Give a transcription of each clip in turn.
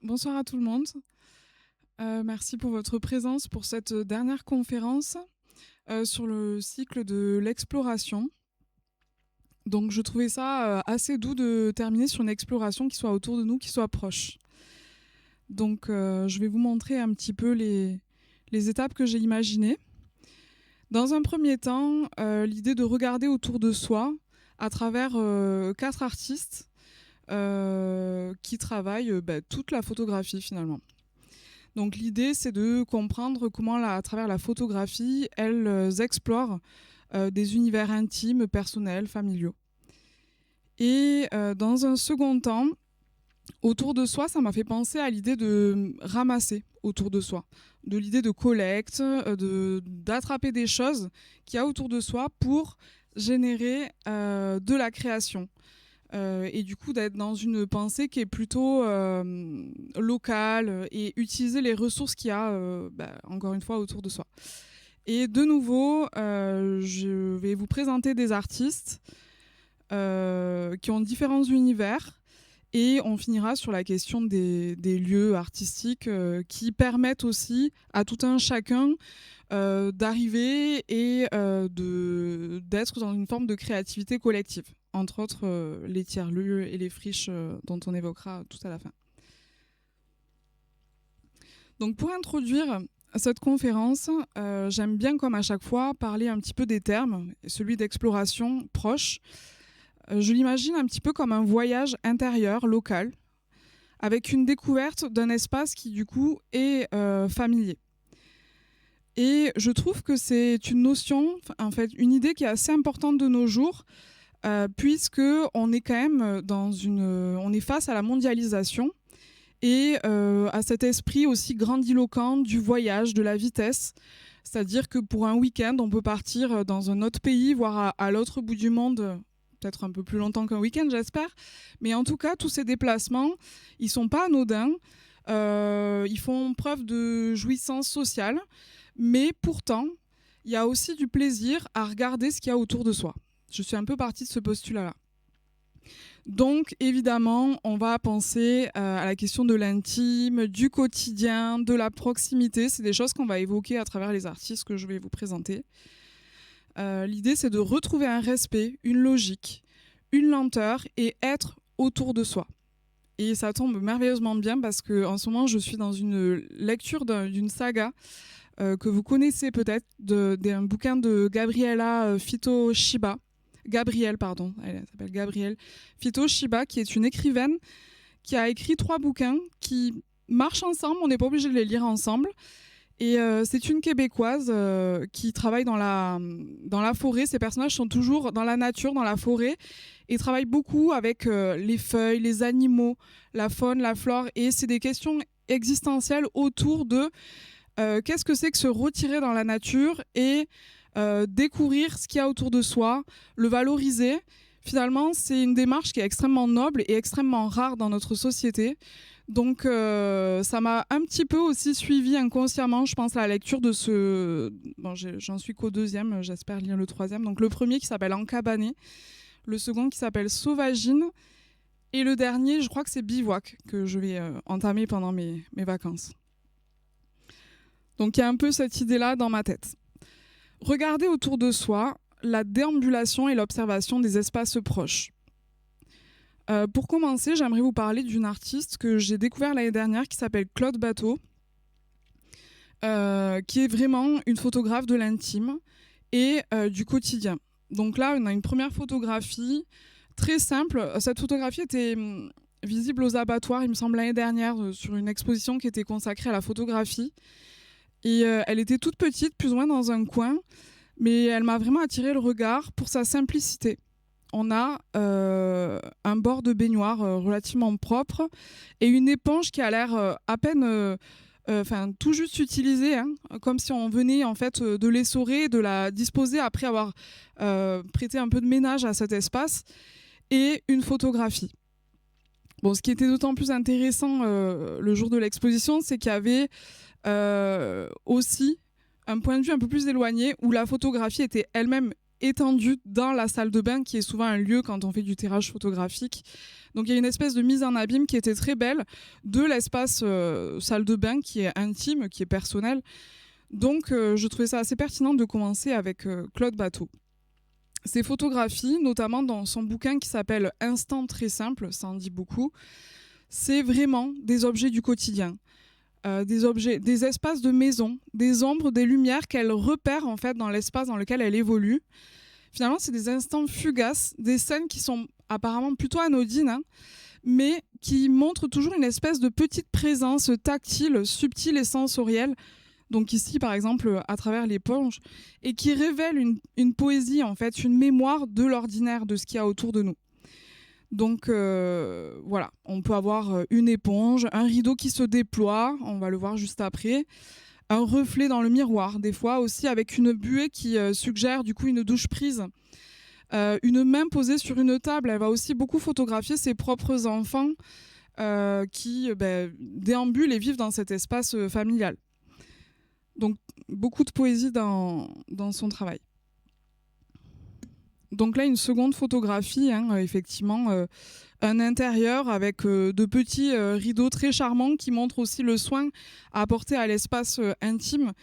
Bonsoir à tout le monde. Merci pour votre présence pour cette dernière conférence sur le cycle de l'exploration. Donc je trouvais ça assez doux de terminer sur une exploration qui soit autour de nous, qui soit proche. Donc je vais vous montrer un petit peu les étapes que j'ai imaginées. Dans un premier temps, l'idée de regarder autour de soi à travers 4 artistes qui travaillent toute la photographie finalement. Donc l'idée, c'est de comprendre comment, à travers la photographie, elles explorent des univers intimes, personnels, familiaux. Et dans un second temps, autour de soi, ça m'a fait penser à l'idée de ramasser autour de soi, de l'idée de collecte, d'attraper des choses qu'il y a autour de soi pour générer de la création. Et du coup d'être dans une pensée qui est plutôt locale et utiliser les ressources qu'il y a, encore une fois, autour de soi. Et de nouveau, je vais vous présenter des artistes qui ont différents univers et on finira sur la question des lieux artistiques qui permettent aussi à tout un chacun d'arriver et d'être dans une forme de créativité collective, entre autres les tiers-lieux et les friches dont on évoquera tout à la fin. Donc pour introduire cette conférence, j'aime bien, comme à chaque fois, parler un petit peu des termes, celui d'exploration proche. Je l'imagine un petit peu comme un voyage intérieur, local, avec une découverte d'un espace qui du coup est familier. Et je trouve que c'est une notion, en fait, une idée qui est assez importante de nos jours, puisque on est quand même on est face à la mondialisation et à cet esprit aussi grandiloquent du voyage, de la vitesse. C'est-à-dire que pour un week-end, on peut partir dans un autre pays, voire à l'autre bout du monde, peut-être un peu plus longtemps qu'un week-end, j'espère. Mais en tout cas, tous ces déplacements, ils sont pas anodins. Ils font preuve de jouissance sociale. Mais pourtant, il y a aussi du plaisir à regarder ce qu'il y a autour de soi. Je suis un peu partie de ce postulat-là. Donc, évidemment, on va penser à la question de l'intime, du quotidien, de la proximité. C'est des choses qu'on va évoquer à travers les artistes que je vais vous présenter. L'idée, c'est de retrouver un respect, une logique, une lenteur et être autour de soi. Et ça tombe merveilleusement bien parce qu'en ce moment, je suis dans une lecture d'une saga que vous connaissez peut-être, d'un bouquin de Gabriella Fito-Shiba. Gabrielle, pardon, elle s'appelle Gabrielle Fito-Shiba, qui est une écrivaine qui a écrit 3 bouquins qui marchent ensemble, on n'est pas obligé de les lire ensemble. Et c'est une Québécoise qui travaille dans la forêt. Ses personnages sont toujours dans la nature, dans la forêt, et travaille beaucoup avec les feuilles, les animaux, la faune, la flore. Et c'est des questions existentielles autour de qu'est-ce que c'est que se retirer dans la nature et découvrir ce qu'il y a autour de soi, le valoriser. Finalement, c'est une démarche qui est extrêmement noble et extrêmement rare dans notre société. Donc ça m'a un petit peu aussi suivi inconsciemment, je pense, à la lecture de ce... Bon, j'en suis qu'au 2e, j'espère lire le 3e. Donc le premier qui s'appelle Encabané, le second qui s'appelle Sauvagine, et le dernier, je crois que c'est Bivouac, que je vais entamer pendant mes vacances. Donc il y a un peu cette idée-là dans ma tête. Regarder autour de soi la déambulation et l'observation des espaces proches. Pour commencer, j'aimerais vous parler d'une artiste que j'ai découvert l'année dernière qui s'appelle Claude Bateau, qui est vraiment une photographe de l'intime et du quotidien. Donc là, on a une première photographie très simple. Cette photographie était visible aux abattoirs, il me semble, l'année dernière, sur une exposition qui était consacrée à la photographie. Et elle était toute petite, plus ou moins dans un coin, mais elle m'a vraiment attiré le regard pour sa simplicité. On a un bord de baignoire relativement propre et une éponge qui a l'air à peine, tout juste utilisée, hein, comme si on venait en fait de l'essorer, de la disposer après avoir prêté un peu de ménage à cet espace, et une photographie. Bon, ce qui était d'autant plus intéressant le jour de l'exposition, c'est qu'il y avait aussi un point de vue un peu plus éloigné où la photographie était elle-même étendue dans la salle de bain, qui est souvent un lieu quand on fait du tirage photographique. Donc il y a une espèce de mise en abîme qui était très belle de l'espace salle de bain qui est intime, qui est personnel. Donc je trouvais ça assez pertinent de commencer avec Claude Bateau. Ses photographies, notamment dans son bouquin qui s'appelle Instant très simple, ça en dit beaucoup, c'est vraiment des objets du quotidien. Des objets, des espaces de maison, des ombres, des lumières qu'elle repère en fait dans l'espace dans lequel elle évolue. Finalement, c'est des instants fugaces, des scènes qui sont apparemment plutôt anodines, hein, mais qui montrent toujours une espèce de petite présence tactile, subtile et sensorielle. Donc ici, par exemple, à travers l'éponge, et qui révèle une poésie, en fait, une mémoire de l'ordinaire, de ce qu'il y a autour de nous. Donc voilà, on peut avoir une éponge, un rideau qui se déploie, on va le voir juste après, un reflet dans le miroir, des fois aussi avec une buée qui suggère du coup une douche prise, une main posée sur une table. Elle va aussi beaucoup photographier ses propres enfants qui déambulent et vivent dans cet espace familial. Donc beaucoup de poésie dans son travail. Donc là, une seconde photographie, hein, effectivement, un intérieur avec de petits rideaux très charmants qui montrent aussi le soin apporté à l'espace intime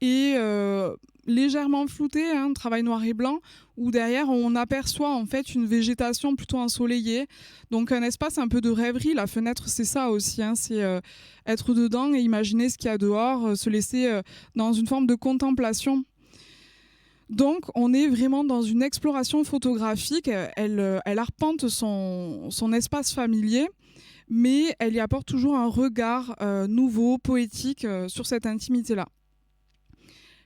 et légèrement flouté, hein, travail noir et blanc, où derrière on aperçoit en fait une végétation plutôt ensoleillée. Donc un espace un peu de rêverie. La fenêtre, c'est ça aussi, hein, c'est être dedans et imaginer ce qu'il y a dehors, se laisser dans une forme de contemplation. Donc, on est vraiment dans une exploration photographique. Elle arpente son espace familier, mais elle y apporte toujours un regard nouveau, poétique sur cette intimité-là.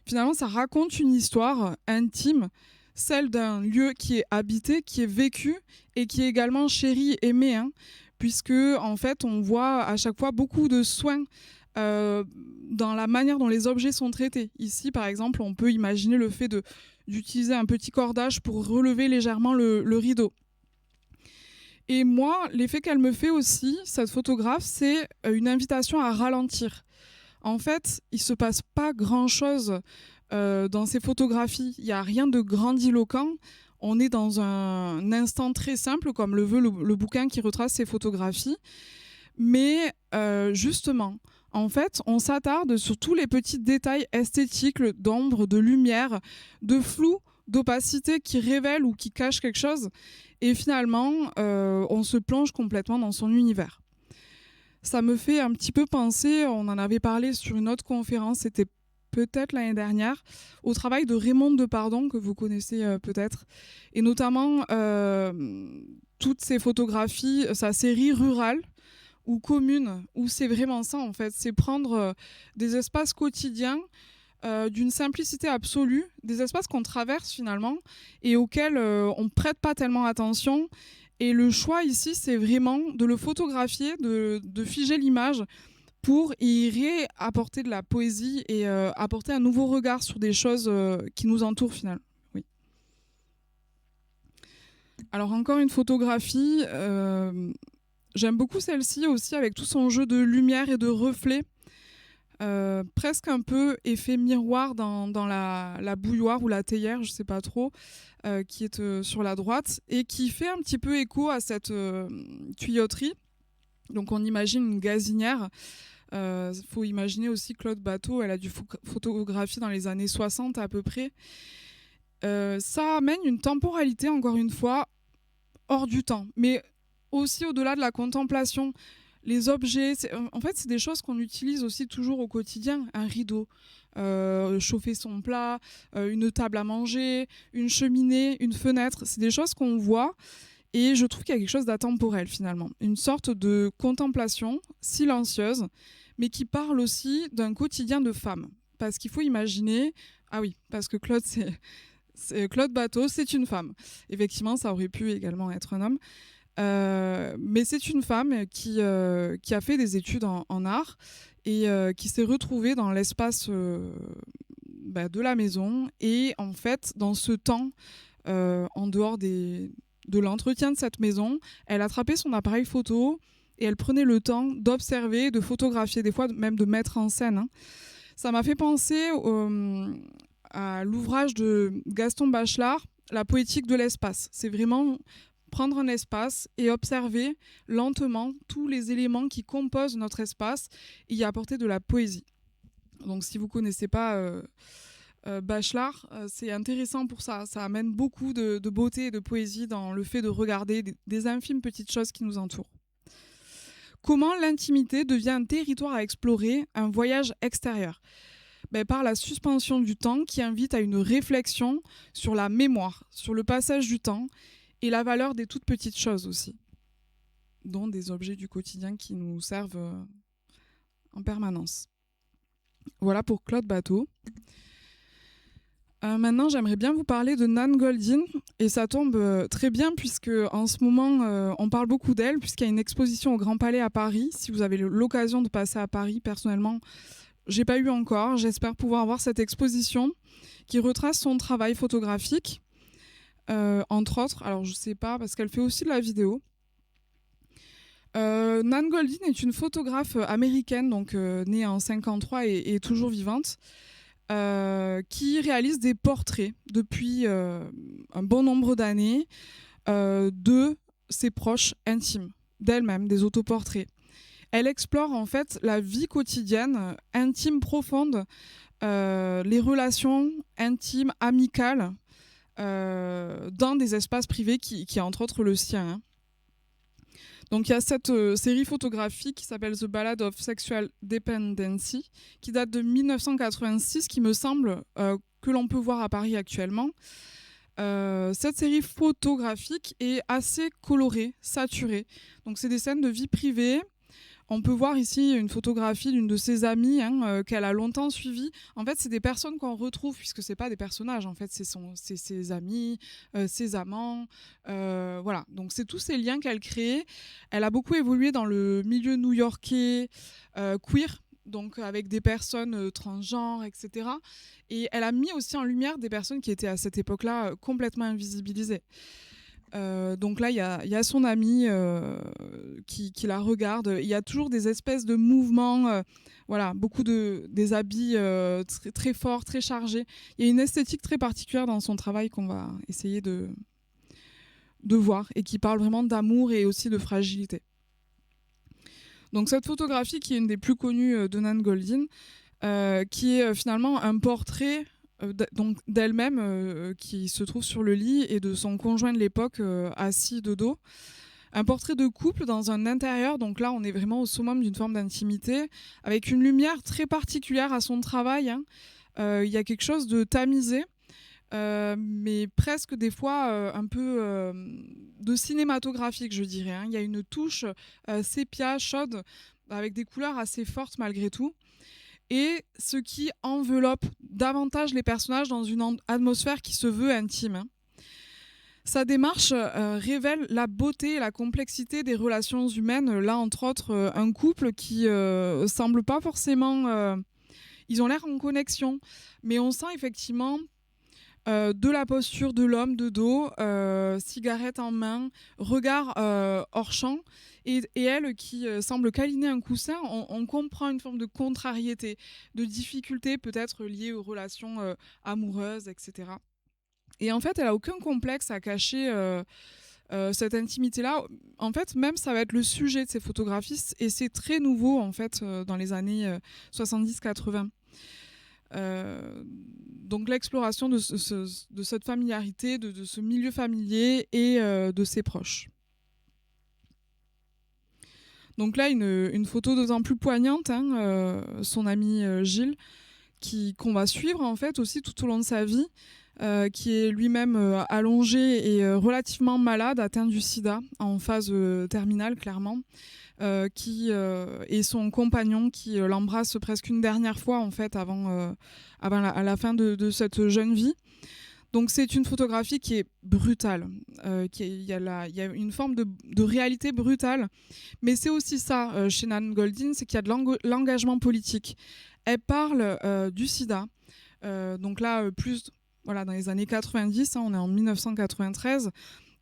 Finalement, ça raconte une histoire intime, celle d'un lieu qui est habité, qui est vécu et qui est également chéri, aimé, hein, puisque en fait, on voit à chaque fois beaucoup de soins dans la manière dont les objets sont traités. Ici, par exemple, on peut imaginer le fait d'utiliser un petit cordage pour relever légèrement le rideau. Et moi, l'effet qu'elle me fait aussi, cette photographe, c'est une invitation à ralentir. En fait, il ne se passe pas grand-chose dans ces photographies. Il n'y a rien de grandiloquent. On est dans un instant très simple, comme le veut le bouquin qui retrace ces photographies. Mais justement, en fait, on s'attarde sur tous les petits détails esthétiques d'ombre, de lumière, de flou, d'opacité qui révèlent ou qui cachent quelque chose. Et finalement, on se plonge complètement dans son univers. Ça me fait un petit peu penser, on en avait parlé sur une autre conférence, c'était peut-être l'année dernière, au travail de Raymond Depardon, que vous connaissez peut-être, et notamment toutes ses photographies, sa série Rurale ou Commune, où c'est vraiment ça en fait, c'est prendre des espaces quotidiens d'une simplicité absolue, des espaces qu'on traverse finalement et auxquels on ne prête pas tellement attention. Et le choix ici, c'est vraiment de le photographier, de figer l'image pour y réapporter de la poésie et apporter un nouveau regard sur des choses qui nous entourent finalement. Oui. Alors encore une photographie, j'aime beaucoup celle-ci aussi avec tout son jeu de lumière et de reflets. Presque un peu effet miroir dans la bouilloire ou la théière, je ne sais pas trop, qui est sur la droite et qui fait un petit peu écho à cette tuyauterie. Donc on imagine une gazinière. Faut imaginer aussi Claude Bateau, elle a dû photographier dans les années 60 à peu près. Ça amène une temporalité, encore une fois, hors du temps, mais aussi au-delà de la contemplation. Les objets, en fait, c'est des choses qu'on utilise aussi toujours au quotidien. Un rideau, chauffer son plat, une table à manger, une cheminée, une fenêtre. C'est des choses qu'on voit et je trouve qu'il y a quelque chose d'atemporel finalement. Une sorte de contemplation silencieuse, mais qui parle aussi d'un quotidien de femme. Parce qu'il faut imaginer... Ah oui, parce que Claude, Claude Bateau, c'est une femme. Effectivement, ça aurait pu également être un homme. Mais c'est une femme qui a fait des études en art et qui s'est retrouvée dans l'espace de la maison et en fait dans ce temps en dehors de l'entretien de cette maison, elle attrapait son appareil photo et elle prenait le temps d'observer, de photographier, des fois même de mettre en scène, hein. Ça m'a fait penser à l'ouvrage de Gaston Bachelard, la poétique de l'espace. C'est vraiment prendre un espace et observer lentement tous les éléments qui composent notre espace et y apporter de la poésie. Donc si vous ne connaissez pas Bachelard, c'est intéressant pour ça. Ça amène beaucoup de beauté et de poésie dans le fait de regarder des infimes petites choses qui nous entourent. Comment l'intimité devient un territoire à explorer, un voyage extérieur ? Par la suspension du temps qui invite à une réflexion sur la mémoire, sur le passage du temps et la valeur des toutes petites choses aussi, dont des objets du quotidien qui nous servent en permanence. Voilà pour Claude Bateau. Maintenant, j'aimerais bien vous parler de Nan Goldin, et ça tombe très bien puisque en ce moment, on parle beaucoup d'elle puisqu'il y a une exposition au Grand Palais à Paris. Si vous avez l'occasion de passer à Paris, personnellement, j'ai pas eu encore. J'espère pouvoir voir cette exposition qui retrace son travail photographique, entre autres. Alors, je sais pas parce qu'elle fait aussi de la vidéo. Nan Goldin est une photographe américaine, donc née en 1953 et toujours vivante. Qui réalise des portraits depuis un bon nombre d'années de ses proches intimes, d'elle-même, des autoportraits. Elle explore en fait la vie quotidienne, intime, profonde, les relations intimes, amicales, dans des espaces privés qui est entre autres le sien. Hein. Donc il y a cette série photographique qui s'appelle The Ballad of Sexual Dependency, qui date de 1986, qui me semble que l'on peut voir à Paris actuellement. Cette série photographique est assez colorée, saturée. Donc c'est des scènes de vie privée. On peut voir ici une photographie d'une de ses amies qu'elle a longtemps suivie. En fait, c'est des personnes qu'on retrouve, puisque ce n'est pas des personnages. En fait, c'est ses amis, ses amants. Voilà. Donc, c'est tous ces liens qu'elle crée. Elle a beaucoup évolué dans le milieu new-yorkais queer, donc avec des personnes transgenres, etc. Et elle a mis aussi en lumière des personnes qui étaient à cette époque-là complètement invisibilisées. Donc là, il y a son ami qui la regarde. Il y a toujours des espèces de mouvements, voilà, beaucoup des habits très, très forts, très chargés. Il y a une esthétique très particulière dans son travail qu'on va essayer de voir et qui parle vraiment d'amour et aussi de fragilité. Donc cette photographie qui est une des plus connues de Nan Goldin, qui est finalement un portrait donc d'elle-même qui se trouve sur le lit et de son conjoint de l'époque assis de dos. Un portrait de couple dans un intérieur, donc là on est vraiment au summum d'une forme d'intimité, avec une lumière très particulière à son travail. Hein. Y a quelque chose de tamisé, mais presque des fois un peu de cinématographique, je dirais. Hein. Y a une touche sépia, chaude, avec des couleurs assez fortes malgré tout. Et ce qui enveloppe davantage les personnages dans une atmosphère qui se veut intime. Hein. Sa démarche révèle la beauté et la complexité des relations humaines. Là, entre autres, un couple qui semble pas forcément... ils ont l'air en connexion, mais on sent effectivement de la posture de l'homme de dos, cigarette en main, regard hors champ, et elle qui semble câliner un coussin. On comprend une forme de contrariété, de difficulté peut-être liée aux relations amoureuses, etc. Et en fait, elle n'a aucun complexe à cacher cette intimité-là. En fait, même ça va être le sujet de ces photographies, et c'est très nouveau en fait dans les années 70-80. Donc l'exploration de cette familiarité, de ce milieu familier et de ses proches. Donc là, une photo d'autant plus poignante, hein, son ami Gilles, qu'on va suivre en fait aussi tout au long de sa vie, qui est lui-même allongé et relativement malade, atteint du sida, en phase terminale clairement, et son compagnon qui l'embrasse presque une dernière fois en fait avant à la fin de cette jeune vie. Donc c'est une photographie qui est brutale, il y a une forme de réalité brutale, mais c'est aussi ça chez Nan Goldin, c'est qu'il y a de l'engagement politique. Elle parle du sida, donc là plus voilà, dans les années 90, hein, on est en 1993,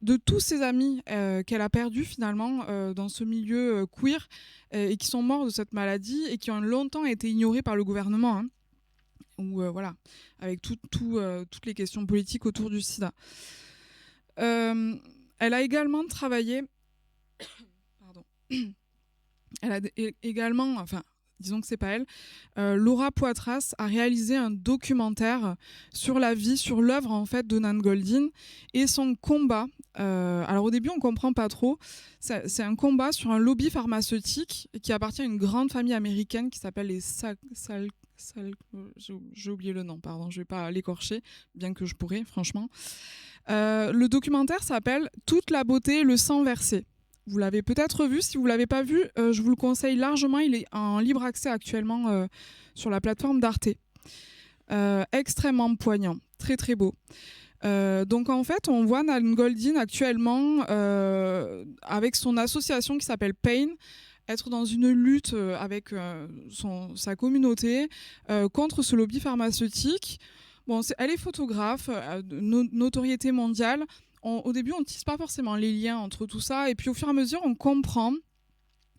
de tous ses amis qu'elle a perdus finalement dans ce milieu queer et qui sont morts de cette maladie et qui ont longtemps été ignorés par le gouvernement. Hein. ou voilà, avec toutes les questions politiques autour du sida. Elle a également travaillé, pardon, elle a également, enfin, disons que c'est pas elle, Laura Poitras a réalisé un documentaire sur la vie, sur l'œuvre en fait de Nan Goldin et son combat. Alors au début on comprend pas trop. C'est un combat sur un lobby pharmaceutique qui appartient à une grande famille américaine qui s'appelle les j'ai oublié le nom, pardon, je vais pas l'écorcher, bien que je pourrais, franchement. Le documentaire s'appelle Toute la beauté, le sang versé. Vous l'avez peut-être vu. Si vous ne l'avez pas vu, je vous le conseille largement. Il est en libre accès actuellement sur la plateforme d'Arte. Extrêmement poignant, très très beau. Donc en fait, on voit Nan Goldin actuellement avec son association qui s'appelle Pain, être dans une lutte avec sa communauté contre ce lobby pharmaceutique. Bon, elle est photographe, notoriété mondiale. Au début, on ne tisse pas forcément les liens entre tout ça. Et puis, au fur et à mesure, on comprend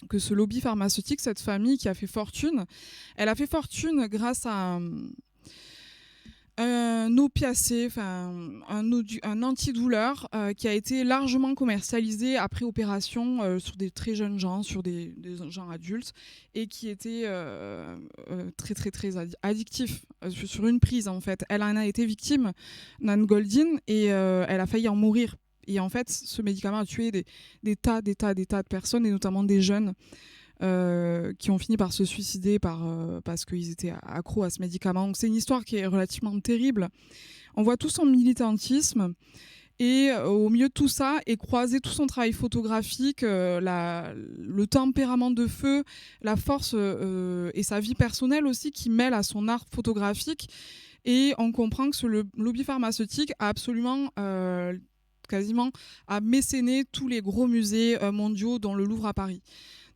que ce lobby pharmaceutique, cette famille qui a fait fortune, elle a fait fortune grâce à un opiacé, un antidouleur qui a été largement commercialisé après opération sur des très jeunes gens, sur des gens adultes, et qui était très très très addictif sur une prise en fait. Elle en a été victime, Nan Goldin, et elle a failli en mourir. Et en fait, ce médicament a tué des tas de personnes, et notamment des jeunes. Qui ont fini par se suicider parce qu'ils étaient accros à ce médicament. Donc c'est une histoire qui est relativement terrible. On voit tout son militantisme et au milieu de tout ça est croisé tout son travail photographique, le tempérament de feu, la force et sa vie personnelle aussi qui mêle à son art photographique. Et on comprend que ce lobby pharmaceutique a absolument quasiment a mécéné tous les gros musées mondiaux, dont le Louvre à Paris.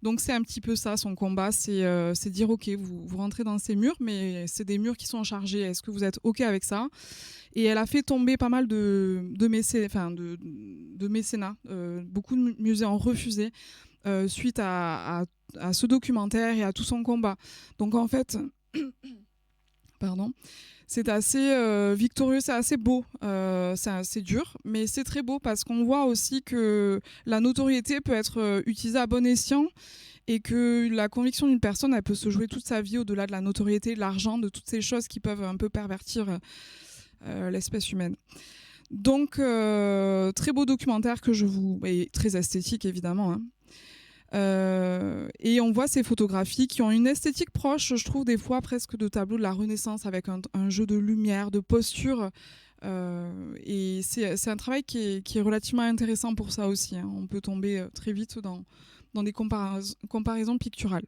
Donc c'est un petit peu ça son combat, c'est dire ok, vous rentrez dans ces murs, mais c'est des murs qui sont chargés, est-ce que vous êtes ok avec ça? Et elle a fait tomber pas mal de mécénats, beaucoup de musées ont refusé suite à ce documentaire et à tout son combat. Donc en fait, pardon, c'est assez victorieux, c'est assez beau, c'est assez dur, mais c'est très beau parce qu'on voit aussi que la notoriété peut être utilisée à bon escient et que la conviction d'une personne, elle peut se jouer toute sa vie au-delà de la notoriété, de l'argent, de toutes ces choses qui peuvent un peu pervertir l'espèce humaine. Donc, très beau documentaire et très esthétique évidemment, hein. Et on voit ces photographies qui ont une esthétique proche, je trouve des fois presque de tableaux de la Renaissance avec un jeu de lumière, de posture. Et c'est un travail qui est relativement intéressant pour ça aussi, hein. On peut tomber très vite dans des comparaisons picturales.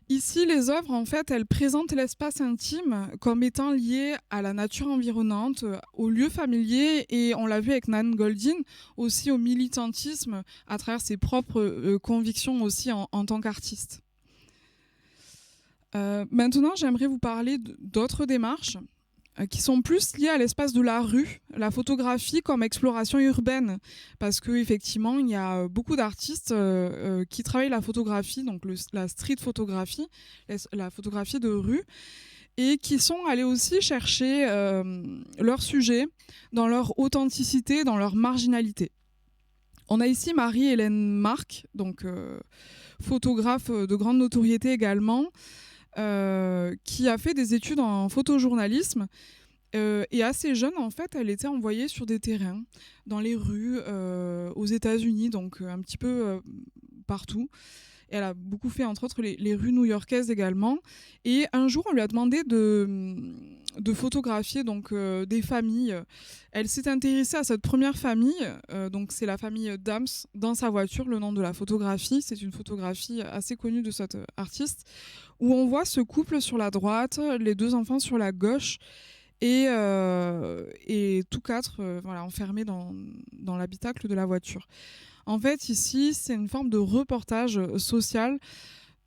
Ici, les œuvres, en fait, elles présentent l'espace intime comme étant lié à la nature environnante, au lieu familier, et on l'a vu avec Nan Goldin, aussi au militantisme à travers ses propres convictions aussi en tant qu'artiste. Maintenant, j'aimerais vous parler d'autres démarches qui sont plus liées à l'espace de la rue, la photographie comme exploration urbaine, parce qu'effectivement, il y a beaucoup d'artistes qui travaillent la photographie, donc la street photographie, la photographie de rue, et qui sont allés aussi chercher leur sujet dans leur authenticité, dans leur marginalité. On a ici Marie-Hélène Marc, donc photographe de grande notoriété également, qui a fait des études en photojournalisme et assez jeune en fait elle était envoyée sur des terrains dans les rues aux États-Unis, donc un petit peu partout. Et elle a beaucoup fait entre autres les rues new-yorkaises également, et un jour on lui a demandé de photographier donc des familles. Elle s'est intéressée à cette première famille, donc c'est la famille Dams dans sa voiture, le nom de la photographie, c'est une photographie assez connue de cette artiste, où on voit ce couple sur la droite, les deux enfants sur la gauche, et tous quatre enfermés dans l'habitacle de la voiture. En fait, ici, c'est une forme de reportage social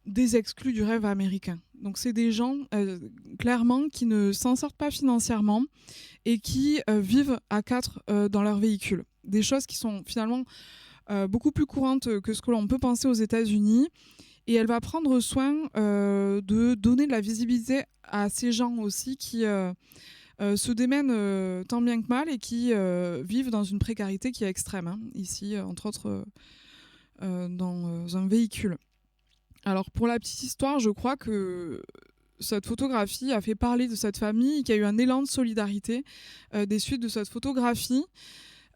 des exclus du rêve américain. Donc c'est des gens clairement qui ne s'en sortent pas financièrement et qui vivent à quatre dans leur véhicule. Des choses qui sont finalement beaucoup plus courantes que ce que l'on peut penser aux États-Unis, Et elle va prendre soin de donner de la visibilité à ces gens aussi qui se démènent tant bien que mal et qui vivent dans une précarité qui est extrême, hein, ici, entre autres dans un véhicule. Alors pour la petite histoire, je crois que cette photographie a fait parler de cette famille, qu'il y a eu un élan de solidarité des suites de cette photographie.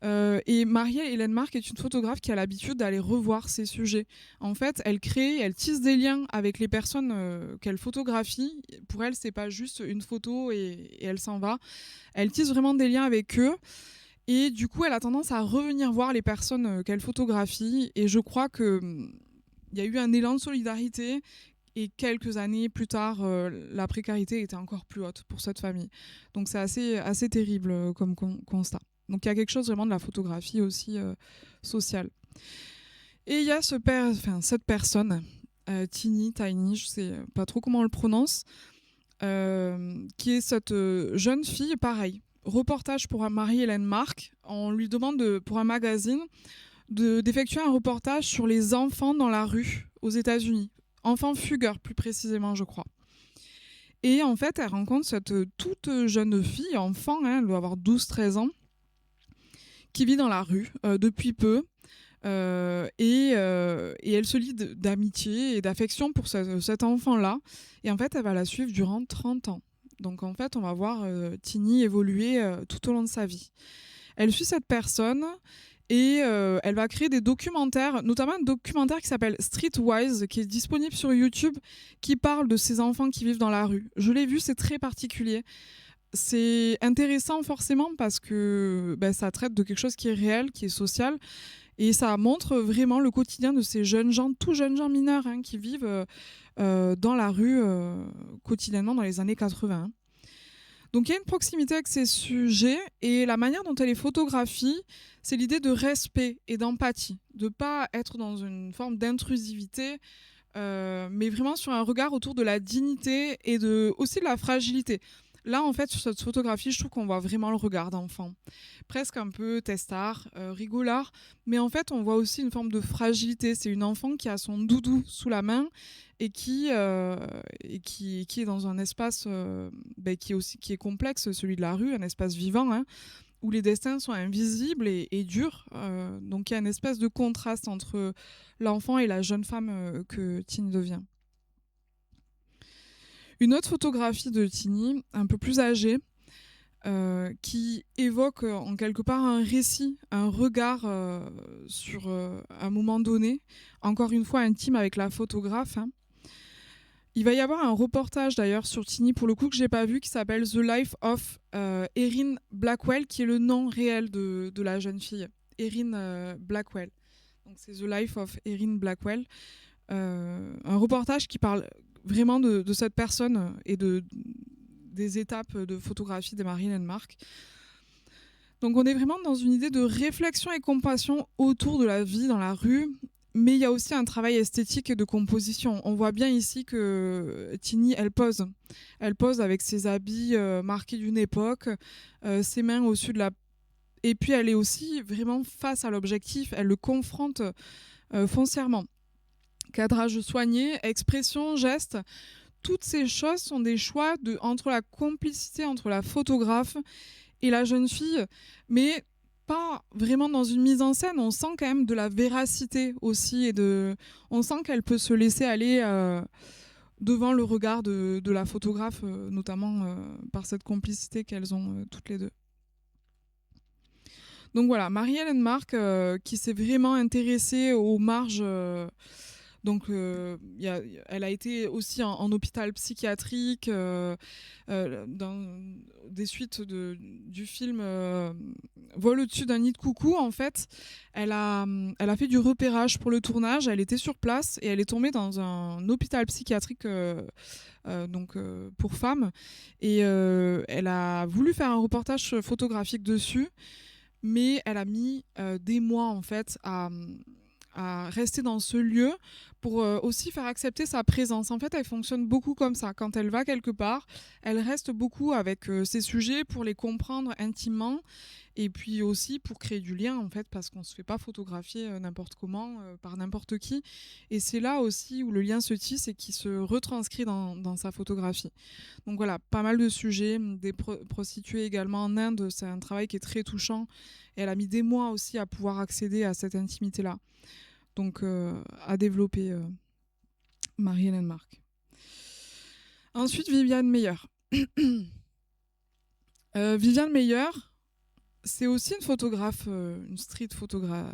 Et Marie-Hélène Marc est une photographe qui a l'habitude d'aller revoir ces sujets. En fait, elle crée, elle tisse des liens avec les personnes qu'elle photographie. Pour elle, c'est pas juste une photo et elle s'en va. Elle tisse vraiment des liens avec eux. Et du coup, elle a tendance à revenir voir les personnes qu'elle photographie. Et je crois qu'il y a eu un élan de solidarité. Et quelques années plus tard, la précarité était encore plus haute pour cette famille. Donc c'est assez terrible comme constat. Donc il y a quelque chose vraiment de la photographie aussi sociale. Et il y a cette personne, Tiny, je sais pas trop comment on le prononce, qui est cette jeune fille, pareil, reportage pour Marie-Hélène Marc. On lui demande pour un magazine d'effectuer un reportage sur les enfants dans la rue aux États-Unis. Enfants fugueurs, plus précisément, je crois. Et en fait, elle rencontre cette toute jeune fille, enfant, hein, elle doit avoir 12-13 ans, qui vit dans la rue depuis peu. Et elle se lie d'amitié et d'affection pour cet enfant-là. Et en fait, elle va la suivre durant 30 ans. Donc en fait, on va voir Tiny évoluer tout au long de sa vie. Elle suit cette personne et elle va créer des documentaires, notamment un documentaire qui s'appelle Streetwise, qui est disponible sur YouTube, qui parle de ces enfants qui vivent dans la rue. Je l'ai vu, c'est très particulier. C'est intéressant forcément parce que ça traite de quelque chose qui est réel, qui est social, et ça montre vraiment le quotidien de ces jeunes gens, tout jeunes gens mineurs, hein, qui vivent dans la rue quotidiennement dans les années 80. Donc il y a une proximité avec ces sujets, et la manière dont elle les photographie, c'est l'idée de respect et d'empathie, de ne pas être dans une forme d'intrusivité, mais vraiment sur un regard autour de la dignité et aussi de la fragilité. Là, en fait, sur cette photographie, je trouve qu'on voit vraiment le regard d'enfant. Presque un peu testard, rigolard, mais en fait, on voit aussi une forme de fragilité. C'est une enfant qui a son doudou sous la main et qui est dans un espace qui est complexe, celui de la rue, un espace vivant, hein, où les destins sont invisibles et durs. Donc, il y a une espèce de contraste entre l'enfant et la jeune femme que Tiny devient. Une autre photographie de Tiny, un peu plus âgée, qui évoque en quelque part un récit, un regard sur un moment donné, encore une fois intime avec la photographe. Hein. Il va y avoir un reportage d'ailleurs sur Tiny, pour le coup que j'ai pas vu, qui s'appelle The Life of Erin Blackwell, qui est le nom réel de la jeune fille, Erin Blackwell. Donc c'est The Life of Erin Blackwell. Un reportage qui parle vraiment de cette personne et des étapes de photographie de Marie-Hélène Marc. Donc on est vraiment dans une idée de réflexion et compassion autour de la vie dans la rue, mais il y a aussi un travail esthétique et de composition. On voit bien ici que Tiny, elle pose. Elle pose avec ses habits marqués d'une époque, ses mains au-dessus de la... Et puis elle est aussi vraiment face à l'objectif, elle le confronte foncièrement. Cadrage soigné, expression, geste, toutes ces choses sont des choix entre la complicité entre la photographe et la jeune fille, mais pas vraiment dans une mise en scène. On sent quand même de la véracité aussi, on sent qu'elle peut se laisser aller devant le regard de la photographe, notamment par cette complicité qu'elles ont toutes les deux. Donc voilà, Marie-Hélène Marc qui s'est vraiment intéressée aux marges... Donc, elle a été aussi en hôpital psychiatrique dans des suites du film Vol au-dessus d'un nid de coucou. En fait, elle a fait du repérage pour le tournage. Elle était sur place et elle est tombée dans un hôpital psychiatrique pour femmes. Et elle a voulu faire un reportage photographique dessus, mais elle a mis des mois en fait à rester dans ce lieu pour aussi faire accepter sa présence. En fait, elle fonctionne beaucoup comme ça. Quand elle va quelque part, elle reste beaucoup avec ses sujets pour les comprendre intimement Et puis aussi pour créer du lien, en fait, parce qu'on ne se fait pas photographier n'importe comment, par n'importe qui. Et c'est là aussi où le lien se tisse et qui se retranscrit dans sa photographie. Donc voilà, pas mal de sujets, des prostituées également en Inde, c'est un travail qui est très touchant. Et elle a mis des mois aussi à pouvoir accéder à cette intimité-là. Donc à développer Marie-Hélène Marc. Ensuite, Viviane Meyer. Viviane Meyer, c'est aussi une photographe, une street photographeuse,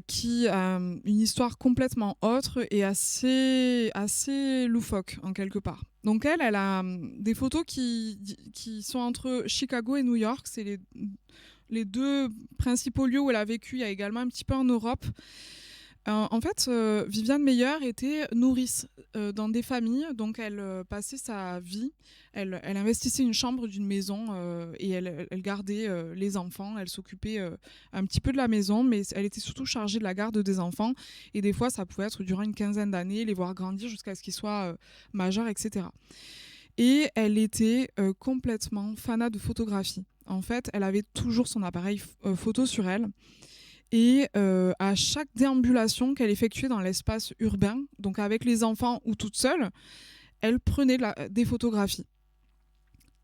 qui a une histoire complètement autre et assez loufoque en quelque part. Donc elle a des photos qui sont entre Chicago et New York. C'est les deux principaux lieux où elle a vécu. Il y a également un petit peu en Europe. En fait, Viviane Meyer était nourrice dans des familles, donc elle passait sa vie, elle investissait une chambre d'une maison et elle gardait les enfants, elle s'occupait un petit peu de la maison, mais elle était surtout chargée de la garde des enfants, et des fois ça pouvait être durant une quinzaine d'années, les voir grandir jusqu'à ce qu'ils soient majeurs, etc. Et elle était complètement fanat de photographie. En fait, elle avait toujours son appareil photo sur elle. Et à chaque déambulation qu'elle effectuait dans l'espace urbain, donc avec les enfants ou toute seule, elle prenait des photographies.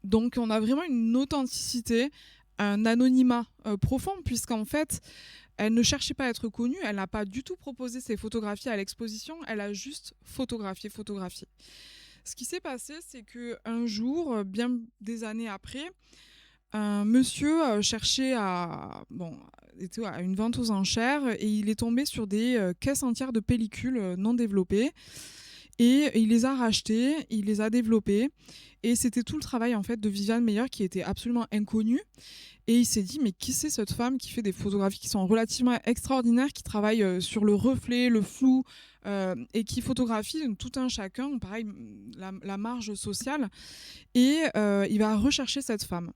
Donc on a vraiment une authenticité, un anonymat profond, puisqu'en fait, elle ne cherchait pas à être connue, elle n'a pas du tout proposé ses photographies à l'exposition, elle a juste photographié. Ce qui s'est passé, c'est qu'un jour, bien des années après, un monsieur cherchait était à une vente aux enchères et il est tombé sur des caisses entières de pellicules non développées et il les a rachetées, il les a développées et c'était tout le travail en fait de Viviane Meyer qui était absolument inconnue. Et il s'est dit, mais qui c'est cette femme qui fait des photographies qui sont relativement extraordinaires, qui travaille sur le reflet, le flou, et qui photographie tout un chacun, pareil, la marge sociale. Et il va rechercher cette femme.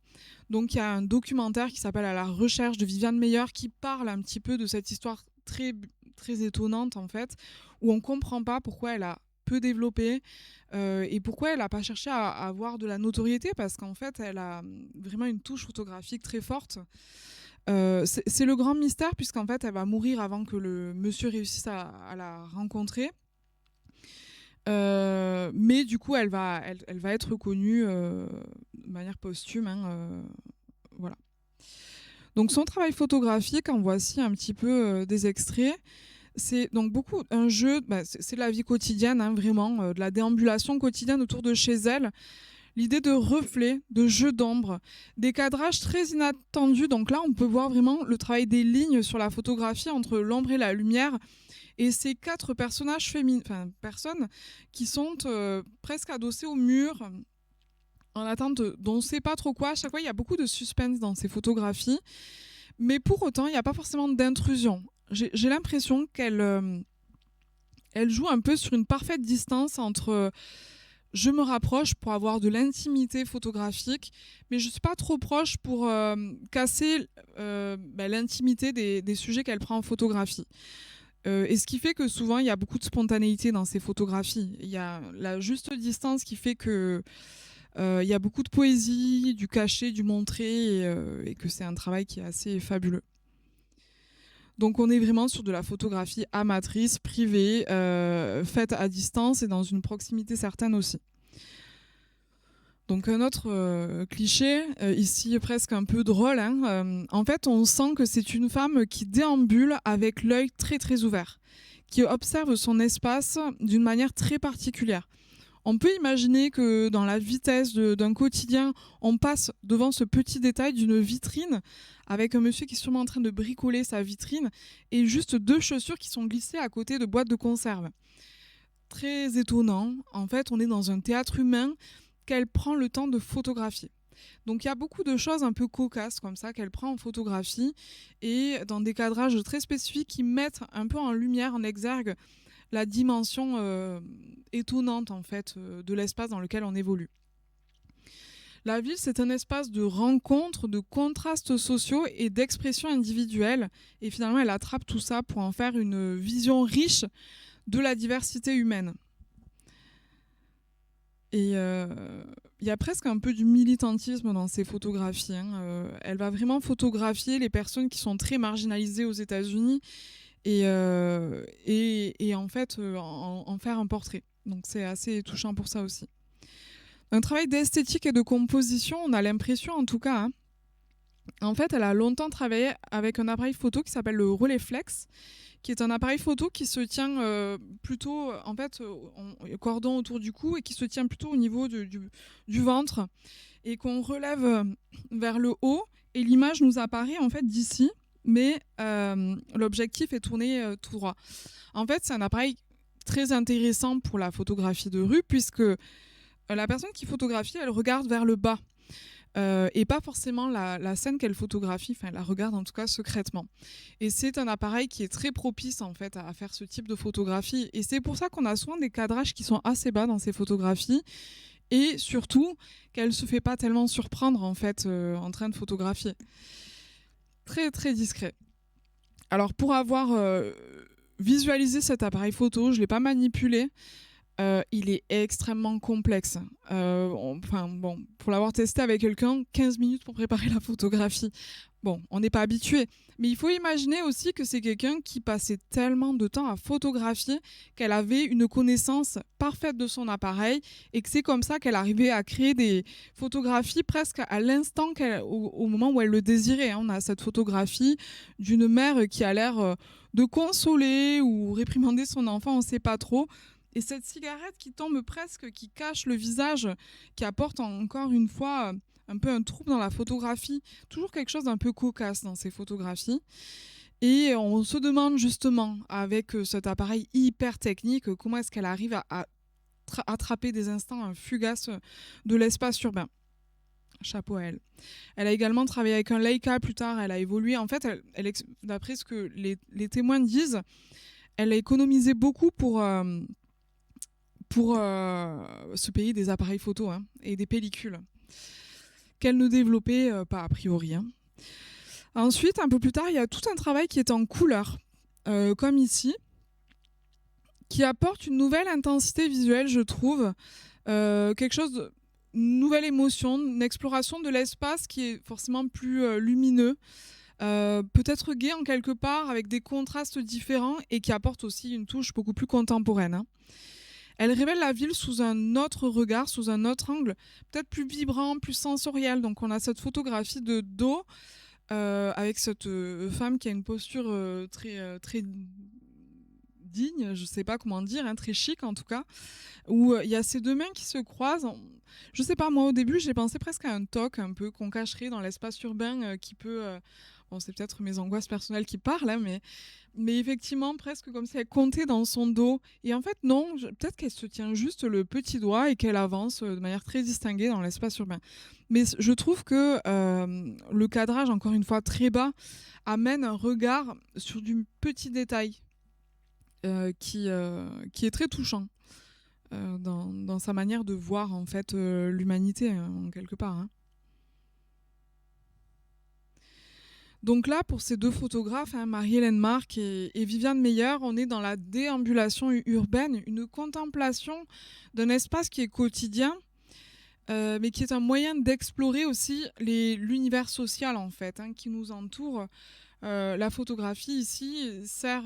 Donc il y a un documentaire qui s'appelle « À la recherche de Viviane Meyer » qui parle un petit peu de cette histoire très, très étonnante, en fait, où on ne comprend pas pourquoi elle a peu développé et pourquoi elle n'a pas cherché à avoir de la notoriété, parce qu'en fait, elle a vraiment une touche photographique très forte. C'est le grand mystère, puisqu'en fait, elle va mourir avant que le monsieur réussisse à la rencontrer. Mais du coup, elle va être connue de manière posthume. Voilà. Donc, son travail photographique, en voici un petit peu des extraits. C'est donc beaucoup un jeu, c'est la vie quotidienne, vraiment, de la déambulation quotidienne autour de chez elle. L'idée de reflets, de jeux d'ombre, des cadrages très inattendus. Donc là, on peut voir vraiment le travail des lignes sur la photographie entre l'ombre et la lumière. Et ces 4 personnages personnes qui sont presque adossées au mur, en attente d'on ne sait pas trop quoi. À chaque fois, il y a beaucoup de suspense dans ces photographies. Mais pour autant, il n'y a pas forcément d'intrusion. J'ai l'impression qu'elle elle joue un peu sur une parfaite distance entre je me rapproche pour avoir de l'intimité photographique, mais je ne suis pas trop proche pour casser l'intimité des sujets qu'elle prend en photographie. Et ce qui fait que souvent, il y a beaucoup de spontanéité dans ces photographies. Il y a la juste distance qui fait que il y a beaucoup de poésie, du caché, du montré, et que c'est un travail qui est assez fabuleux. Donc on est vraiment sur de la photographie amatrice, privée, faite à distance et dans une proximité certaine aussi. Donc un autre cliché, ici presque un peu drôle, en fait on sent que c'est une femme qui déambule avec l'œil très très ouvert, qui observe son espace d'une manière très particulière. On peut imaginer que dans la vitesse d'un quotidien, on passe devant ce petit détail d'une vitrine avec un monsieur qui est sûrement en train de bricoler sa vitrine et juste 2 chaussures qui sont glissées à côté de boîtes de conserve. Très étonnant. En fait, on est dans un théâtre humain qu'elle prend le temps de photographier. Donc il y a beaucoup de choses un peu cocasses comme ça qu'elle prend en photographie et dans des cadrages très spécifiques qui mettent un peu en lumière, en exergue, la dimension étonnante en fait de l'espace dans lequel on évolue. La ville, c'est un espace de rencontre, de contrastes sociaux et d'expression individuelle. Et finalement, elle attrape tout ça pour en faire une vision riche de la diversité humaine. Et il y a presque un peu du militantisme dans ses photographies, hein. Elle va vraiment photographier les personnes qui sont très marginalisées aux États-Unis et en fait en faire un portrait. Donc c'est assez touchant pour ça aussi. Un travail d'esthétique et de composition, on a l'impression en tout cas, hein. En fait, elle a longtemps travaillé avec un appareil photo qui s'appelle le Rolleiflex, qui est un appareil photo qui se tient plutôt en fait cordon autour du cou et qui se tient plutôt au niveau du ventre et qu'on relève vers le haut et l'image nous apparaît en fait d'ici, mais l'objectif est tourné tout droit. En fait, c'est un appareil très intéressant pour la photographie de rue puisque la personne qui photographie, elle regarde vers le bas. Et pas forcément la scène qu'elle photographie, enfin elle la regarde en tout cas secrètement. Et c'est un appareil qui est très propice en fait à faire ce type de photographie. Et c'est pour ça qu'on a souvent des cadrages qui sont assez bas dans ces photographies. Et surtout qu'elle se fait pas tellement surprendre en fait en train de photographier. Très très discret. Alors pour avoir visualisé cet appareil photo, je l'ai pas manipulé. Il est extrêmement complexe. Pour l'avoir testé avec quelqu'un, 15 minutes pour préparer la photographie. Bon, on n'est pas habitué. Mais il faut imaginer aussi que c'est quelqu'un qui passait tellement de temps à photographier qu'elle avait une connaissance parfaite de son appareil et que c'est comme ça qu'elle arrivait à créer des photographies presque à l'instant au moment où elle le désirait. On a cette photographie d'une mère qui a l'air de consoler ou réprimander son enfant, on ne sait pas trop. Et cette cigarette qui tombe presque, qui cache le visage, qui apporte encore une fois un peu un trouble dans la photographie, toujours quelque chose d'un peu cocasse dans ces photographies. Et on se demande justement, avec cet appareil hyper technique, comment est-ce qu'elle arrive à attraper des instants fugaces de l'espace urbain. Chapeau à elle. Elle a également travaillé avec un Leica plus tard, elle a évolué. En fait, d'après ce que les témoins disent, elle a économisé beaucoup pour se payer des appareils photo et des pellicules qu'elle ne développait pas a priori. Ensuite, un peu plus tard, il y a tout un travail qui est en couleur, comme ici, qui apporte une nouvelle intensité visuelle, je trouve, quelque chose une nouvelle émotion, une exploration de l'espace qui est forcément plus lumineux, peut-être gai en quelque part, avec des contrastes différents et qui apporte aussi une touche beaucoup plus contemporaine. Elle révèle la ville sous un autre regard, sous un autre angle, peut-être plus vibrant, plus sensoriel. Donc on a cette photographie de dos avec cette femme qui a une posture très digne, je ne sais pas comment dire, très chic en tout cas, où il y a ces deux mains qui se croisent. Je ne sais pas, moi au début j'ai pensé presque à un toc un peu qu'on cacherait dans l'espace urbain qui peut... Bon, c'est peut-être mes angoisses personnelles qui parlent, mais effectivement, presque comme si elle comptait dans son dos. Et en fait, non, peut-être qu'elle se tient juste le petit doigt et qu'elle avance de manière très distinguée dans l'espace urbain. Mais je trouve que le cadrage, encore une fois, très bas, amène un regard sur du petit détail qui est très touchant dans sa manière de voir en fait l'humanité, en quelque part. Donc là, pour ces deux photographes, Marie-Hélène Marc et Viviane Meyer, on est dans la déambulation urbaine, une contemplation d'un espace qui est quotidien, mais qui est un moyen d'explorer aussi l'univers social en fait, qui nous entoure. La photographie ici sert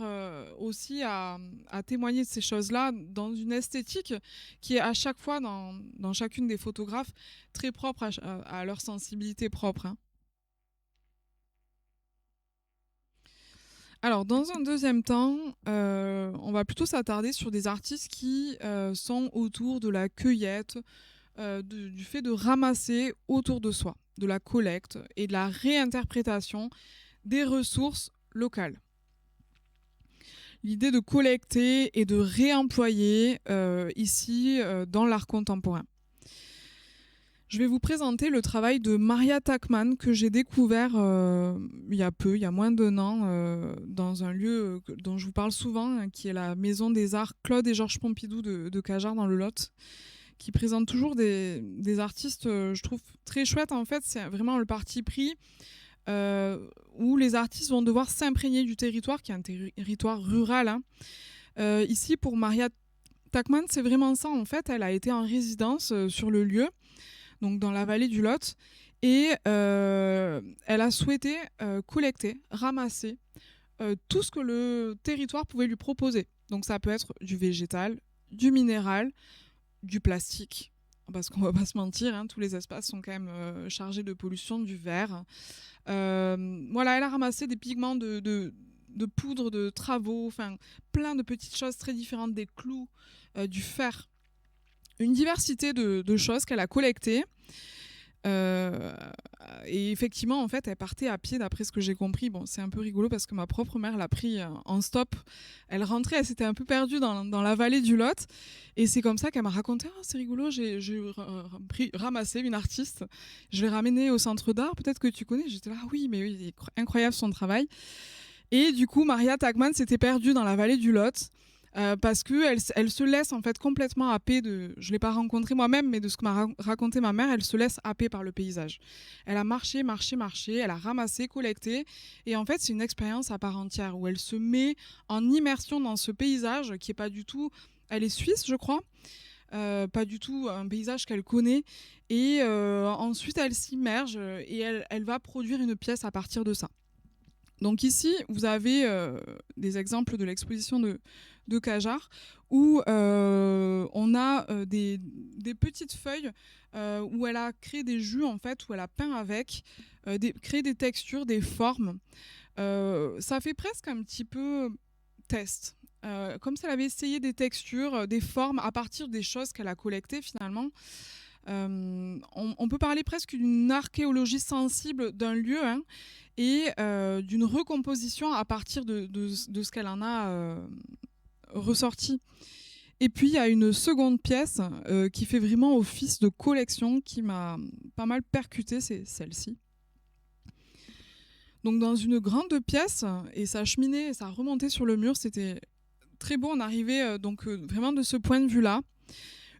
aussi à témoigner de ces choses-là dans une esthétique qui est à chaque fois dans chacune des photographes très propre à leur sensibilité propre. Alors, dans un deuxième temps, on va plutôt s'attarder sur des artistes qui sont autour de la cueillette, du fait de ramasser autour de soi, de la collecte et de la réinterprétation des ressources locales. L'idée de collecter et de réemployer ici dans l'art contemporain. Je vais vous présenter le travail de Maria Tachmann que j'ai découvert il y a moins d'1 an, dans un lieu dont je vous parle souvent, qui est la Maison des Arts Claude et Georges Pompidou de Cajarc dans le Lot, qui présente toujours des artistes, je trouve, très chouettes. En fait, c'est vraiment le parti pris où les artistes vont devoir s'imprégner du territoire, qui est un territoire rural. Ici, pour Maria Tachmann, c'est vraiment ça. En fait, elle a été en résidence sur le lieu, donc dans la vallée du Lot, et elle a souhaité collecter, ramasser tout ce que le territoire pouvait lui proposer. Donc ça peut être du végétal, du minéral, du plastique, parce qu'on va pas se mentir, hein, tous les espaces sont quand même chargés de pollution, du verre. Voilà, elle a ramassé des pigments de poudre de travaux, enfin plein de petites choses très différentes, des clous, du fer, une diversité de choses qu'elle a collectées. Et effectivement, en fait, elle partait à pied, d'après ce que j'ai compris. Bon, c'est un peu rigolo parce que ma propre mère l'a pris en stop. Elle rentrait, elle s'était un peu perdue dans la vallée du Lot. Et c'est comme ça qu'elle m'a raconté, ah, c'est rigolo, j'ai ramassé une artiste. Je l'ai ramenée au centre d'art, peut-être que tu connais. J'étais là, ah oui, mais oui, il est incroyable son travail. Et du coup, Maria Tachmann s'était perdue dans la vallée du Lot. Parce qu'elle elle se laisse en fait complètement happer je ne l'ai pas rencontrée moi-même, mais de ce que m'a raconté ma mère, elle se laisse happer par le paysage. Elle a marché, elle a ramassé, collecté, et en fait c'est une expérience à part entière où elle se met en immersion dans ce paysage qui est pas du tout, elle est suisse je crois, pas du tout un paysage qu'elle connaît, et ensuite elle s'immerge et elle va produire une pièce à partir de ça. Donc ici, vous avez des exemples de l'exposition de Cajar où on a des petites feuilles où elle a créé des jus, en fait, où elle a peint avec, créé des textures, des formes. Ça fait presque un petit peu test. Comme si elle avait essayé des textures, des formes à partir des choses qu'elle a collectées finalement. On peut parler presque d'une archéologie sensible d'un lieu, hein, et d'une recomposition à partir de ce qu'elle en a ressorti. Et puis il y a une seconde pièce qui fait vraiment office de collection qui m'a pas mal percutée, c'est celle-ci. Donc dans une grande pièce, et ça cheminait et ça remontait sur le mur, c'était très beau, on arrivait vraiment de ce point de vue-là.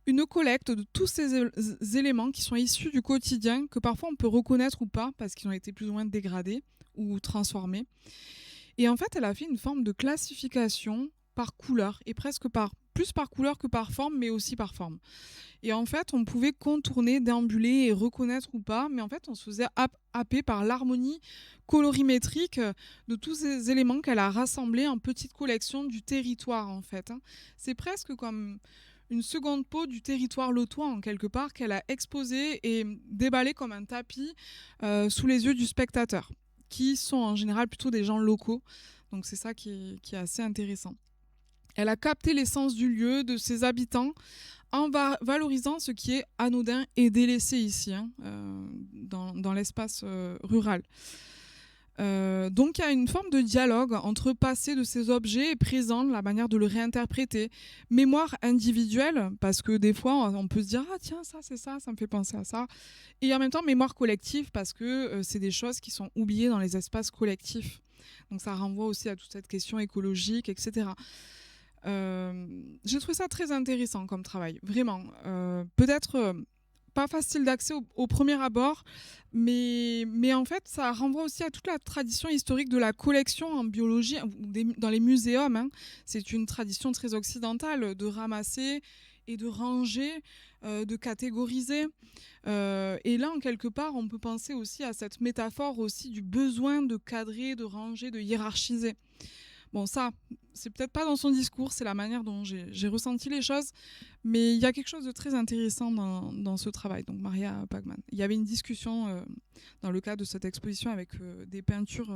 Une collecte de tous ces éléments qui sont issus du quotidien, que parfois on peut reconnaître ou pas, parce qu'ils ont été plus ou moins dégradés ou transformés. Et en fait, elle a fait une forme de classification par couleur, et presque plus par couleur que par forme, mais aussi par forme. Et en fait, on pouvait contourner, déambuler et reconnaître ou pas, mais en fait, on se faisait happer par l'harmonie colorimétrique de tous ces éléments qu'elle a rassemblés en petites collections du territoire, en fait. C'est presque comme une seconde peau du territoire lotois, en quelque part, qu'elle a exposé et déballé comme un tapis sous les yeux du spectateur, qui sont en général plutôt des gens locaux. Donc c'est ça qui est assez intéressant. Elle a capté l'essence du lieu, de ses habitants, en valorisant ce qui est anodin et délaissé ici, hein, dans l'espace rural. Donc il y a une forme de dialogue entre passé de ces objets et présent, la manière de le réinterpréter. Mémoire individuelle, parce que des fois on peut se dire ah tiens ça c'est ça me fait penser à ça, et en même temps mémoire collective parce que c'est des choses qui sont oubliées dans les espaces collectifs. Donc ça renvoie aussi à toute cette question écologique, etc. J'ai trouvé ça très intéressant comme travail, vraiment. Peut-être pas facile d'accès au premier abord, mais en fait, ça renvoie aussi à toute la tradition historique de la collection en biologie, dans les muséums. Hein. C'est une tradition très occidentale de ramasser et de ranger, de catégoriser. Et là, en quelque part, on peut penser aussi à cette métaphore aussi du besoin de cadrer, de ranger, de hiérarchiser. Bon, ça, c'est peut-être pas dans son discours, c'est la manière dont j'ai ressenti les choses, mais il y a quelque chose de très intéressant dans ce travail, donc Maria Tachmann. Il y avait une discussion dans le cadre de cette exposition avec des peintures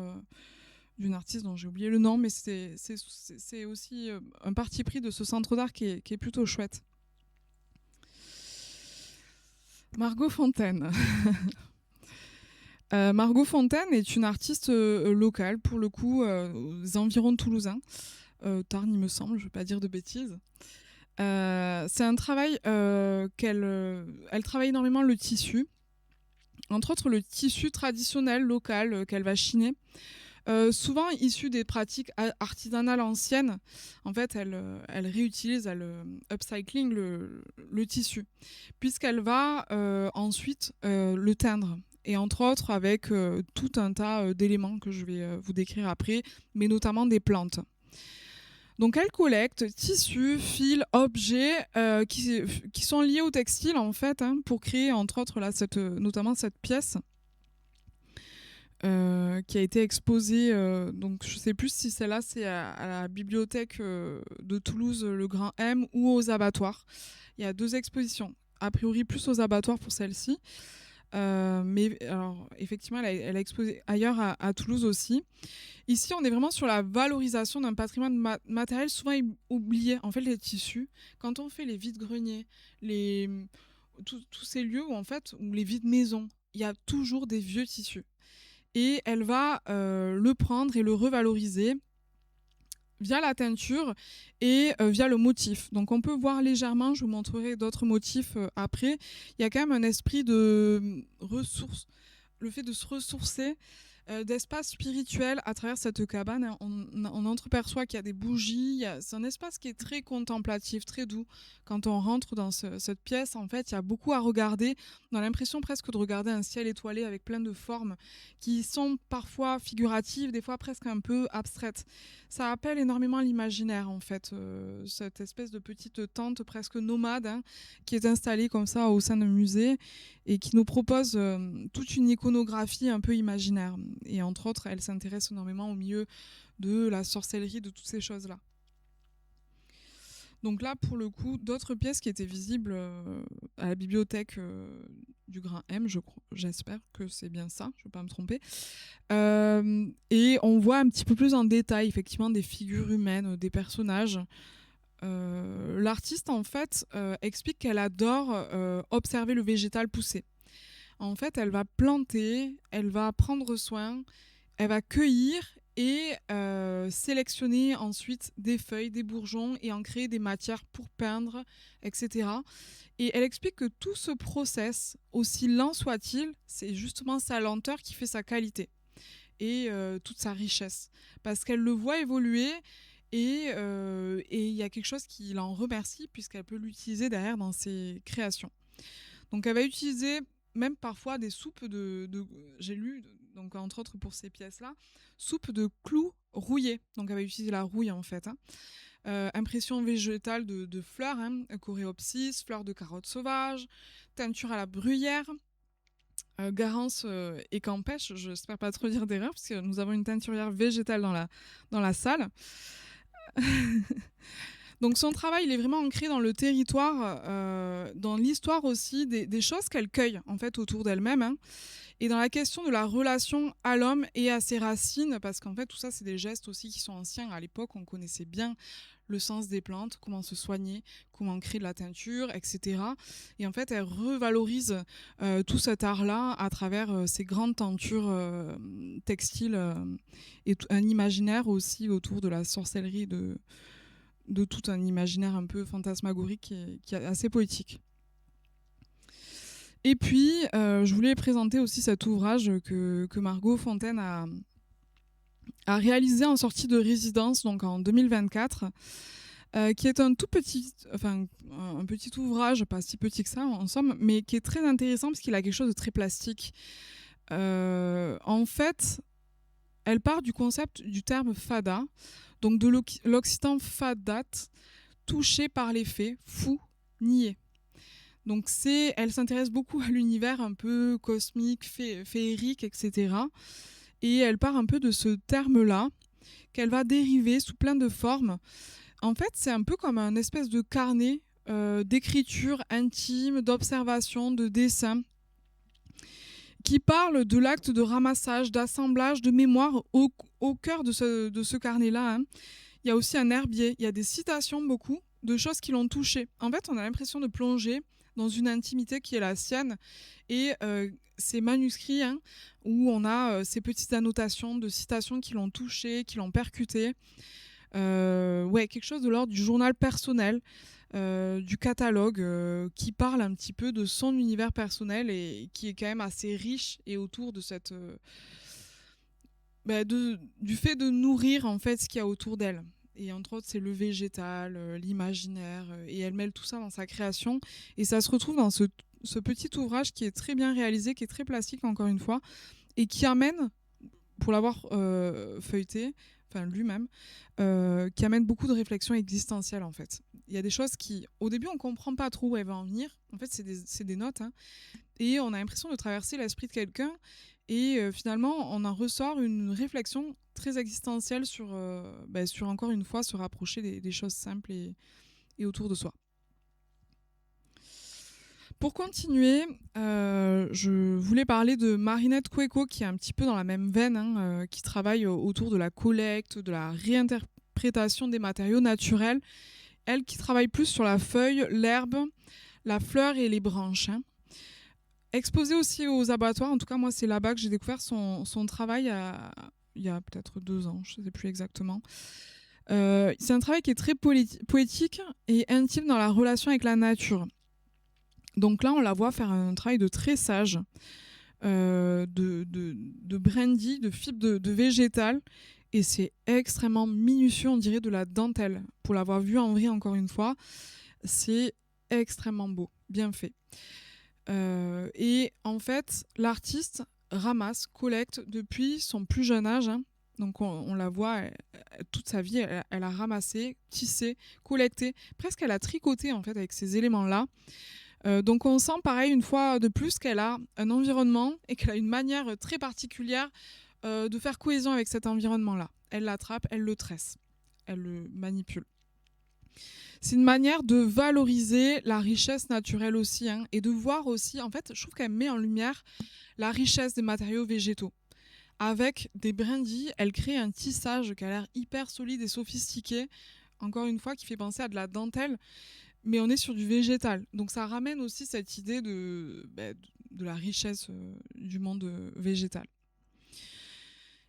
d'une artiste dont j'ai oublié le nom, mais c'est aussi un parti pris de ce centre d'art qui est plutôt chouette. Margot Fontaine. Margot Fontaine est une artiste locale, pour le coup, aux environs de Toulousain. Tarn, il me semble, je ne vais pas dire de bêtises. C'est un travail elle travaille énormément le tissu, entre autres le tissu traditionnel local qu'elle va chiner, souvent issu des pratiques artisanales anciennes. En fait, elle réutilise, elle upcycling le tissu, puisqu'elle va ensuite le teindre. Et entre autres avec tout un tas d'éléments que je vais vous décrire après, mais notamment des plantes. Donc elle collecte tissus, fils, objets qui sont liés au textile en fait, hein, pour créer entre autres là, notamment cette pièce qui a été exposée. Donc je ne sais plus si celle-là c'est à la bibliothèque de Toulouse, le Grand M, ou aux abattoirs. Il y a 2 expositions. A priori plus aux abattoirs pour celle-ci. Mais alors, effectivement, elle a exposé ailleurs à Toulouse aussi. Ici, on est vraiment sur la valorisation d'un patrimoine matériel souvent oublié. En fait, les tissus, quand on fait les vides-greniers, tous ces lieux où les vides-maisons, il y a toujours des vieux tissus. Et elle va le prendre et le revaloriser via la teinture et via le motif. Donc on peut voir légèrement, je vous montrerai d'autres motifs après, il y a quand même un esprit de ressource, le fait de se ressourcer, d'espace spirituel à travers cette cabane. On entreperçoit qu'il y a des bougies, c'est un espace qui est très contemplatif, très doux. Quand on rentre dans cette pièce, en fait, il y a beaucoup à regarder. On a l'impression presque de regarder un ciel étoilé avec plein de formes qui sont parfois figuratives, des fois presque un peu abstraites. Ça appelle énormément l'imaginaire, en fait, cette espèce de petite tente presque nomade, hein, qui est installée comme ça au sein d'un musée et qui nous propose toute une iconographie un peu imaginaire. Et entre autres, elle s'intéresse énormément au milieu de la sorcellerie, de toutes ces choses-là. Donc là, pour le coup, d'autres pièces qui étaient visibles à la bibliothèque du Grand M, j'espère que c'est bien ça, je ne vais pas me tromper. Et on voit un petit peu plus en détail, effectivement, des figures humaines, des personnages. L'artiste, en fait, explique qu'elle adore observer le végétal pousser. En fait, elle va planter, elle va prendre soin, elle va cueillir et sélectionner ensuite des feuilles, des bourgeons et en créer des matières pour peindre, etc. Et elle explique que tout ce process, aussi lent soit-il, c'est justement sa lenteur qui fait sa qualité et toute sa richesse. Parce qu'elle le voit évoluer et il y a quelque chose qui l'en remercie puisqu'elle peut l'utiliser derrière dans ses créations. Donc elle va utiliser même parfois des soupes j'ai lu, donc entre autres pour ces pièces-là, soupe de clous rouillés. Donc elle va utiliser la rouille en fait. Impression végétale de fleurs, hein, coréopsis, fleurs de carottes sauvages, teinture à la bruyère, garance et campèche. J'espère pas trop dire d'erreur parce que nous avons une teinturière végétale dans la salle. Donc son travail, il est vraiment ancré dans le territoire, dans l'histoire aussi des choses qu'elle cueille en fait autour d'elle-même, hein, et dans la question de la relation à l'homme et à ses racines, parce qu'en fait tout ça c'est des gestes aussi qui sont anciens. À l'époque, on connaissait bien le sens des plantes, comment se soigner, comment créer de la teinture, etc. Et en fait, elle revalorise tout cet art-là à travers ces grandes tentures textiles et un imaginaire aussi autour de la sorcellerie, de tout un imaginaire un peu fantasmagorique qui est assez poétique. Et puis, je voulais présenter aussi cet ouvrage que Margot Fontaine a réalisé en sortie de résidence, donc en 2024, qui est un petit ouvrage, pas si petit que ça en somme, mais qui est très intéressant parce qu'il a quelque chose de très plastique. En fait, elle part du concept du terme fada, donc de l'occitan fadat, touché par les faits, fou, niais. Donc elle s'intéresse beaucoup à l'univers un peu cosmique, féerique, etc. Et elle part un peu de ce terme-là, qu'elle va dériver sous plein de formes. En fait, c'est un peu comme un espèce de carnet d'écriture intime, d'observation, de dessin, qui parle de l'acte de ramassage, d'assemblage, de mémoire au cœur de ce carnet-là. Hein. Il y a aussi un herbier, il y a des citations beaucoup de choses qui l'ont touché. En fait, on a l'impression de plonger dans une intimité qui est la sienne et ces manuscrits, hein, où on a ces petites annotations de citations qui l'ont touché, qui l'ont percuté. Quelque chose de l'ordre du journal personnel, du catalogue, qui parle un petit peu de son univers personnel et qui est quand même assez riche et autour de cette du fait de nourrir en fait ce qu'il y a autour d'elle. Et entre autres, c'est le végétal, l'imaginaire, et elle mêle tout ça dans sa création. Et ça se retrouve dans ce petit ouvrage qui est très bien réalisé, qui est très plastique encore une fois, et qui amène, pour l'avoir feuilleté, enfin lui-même, qui amène beaucoup de réflexions existentielles en fait. Il y a des choses qui, au début, on ne comprend pas trop où elle va en venir. En fait, c'est des notes, hein, et on a l'impression de traverser l'esprit de quelqu'un, et finalement, on en ressort une réflexion très existentielle sur encore une fois, se rapprocher des choses simples et autour de soi. Pour continuer, je voulais parler de Marinette Koueko, qui est un petit peu dans la même veine, hein, qui travaille autour de la collecte, de la réinterprétation des matériaux naturels. Elle qui travaille plus sur la feuille, l'herbe, la fleur et les branches, hein. Exposée aussi aux abattoirs, en tout cas moi c'est là-bas que j'ai découvert son travail il y a peut-être 2 ans, je ne sais plus exactement. C'est un travail qui est très poétique et intime dans la relation avec la nature. Donc là, on la voit faire un travail de tressage, de brindilles, de fibres de végétal. Et c'est extrêmement minutieux, on dirait de la dentelle. Pour l'avoir vu en vrai, encore une fois, c'est extrêmement beau, bien fait. Et en fait, l'artiste ramasse, collecte depuis son plus jeune âge, hein. Donc on la voit toute sa vie, elle a ramassé, tissé, collecté. Presque elle a tricoté en fait avec ces éléments-là. Donc on sent pareil une fois de plus qu'elle a un environnement et qu'elle a une manière très particulière de faire cohésion avec cet environnement-là. Elle l'attrape, elle le tresse, elle le manipule. C'est une manière de valoriser la richesse naturelle aussi, hein, et de voir aussi, en fait, je trouve qu'elle met en lumière la richesse des matériaux végétaux. Avec des brindilles, elle crée un tissage qui a l'air hyper solide et sophistiqué, encore une fois, qui fait penser à de la dentelle, mais on est sur du végétal. Donc ça ramène aussi cette idée de la richesse du monde végétal.